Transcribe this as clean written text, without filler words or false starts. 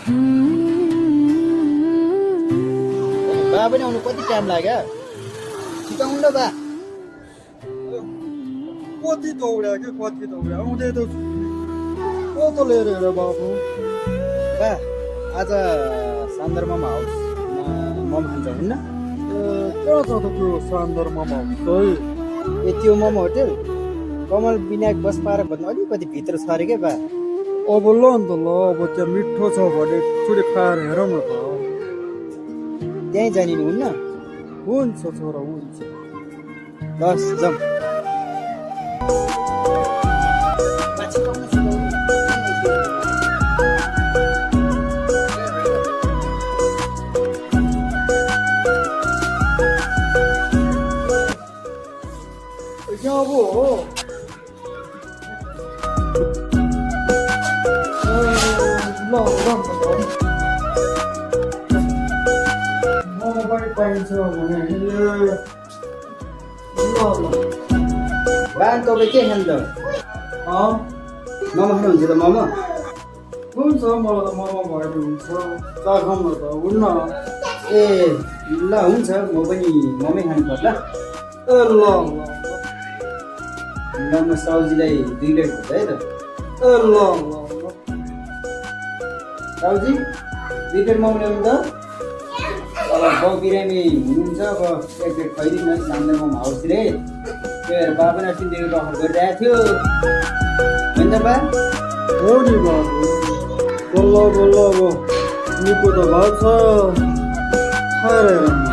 बा पनि आउनु कति टाइम लाग्यो सिकाउनु न बा कति दौड्या कि कति दौड्या आउँदै त कता लिएर हेर बाबु बा आज सन्दर्भमा हाउस मोमो खान्छ हुन्न कहाँ छ त त्यो शानदार मामा हुन्छ है ए त्यो मोमो होटेल कमल विनायक बस पार्क भन्नु अलिकति भित्र छ अरे क्या बा अब ल नि त ल अब त्यहाँ मिठो छ भने एकचोटि खाएर हेरौँ न त त्यहीँ जानिनु हुन्न हुन्छ छोरा हुन्छ बस जाउँ यहाँ अब हो मोमो पनि पाइन्छ भने बा तपाईँ के खानु त मोमो खानुहुन्छ त मोमो हुन्छ मलाई त मोमो भएर हुन्छ चा खाउँ न त हुन्न ए ल हुन्छ म पनि मोमै खानु पर्ला ए ल ल म साउजीलाई 2 प्लेट हुन्छ है त ए ल साउजी 2 प्लेट मोमो ल्याउनु त अब बाउ बिरामी हुनुहुन्छ अब 1 प्लेट खुवाइदिनु न सामने मोमो हाउसतिरै त्यो हेर बा पनि अस्तिदेखि रखर गरिरहेको थियो होइन त बा हो नि बाबु बल्ल बल्ल अब निको त भएको छ खाएर हेरौँ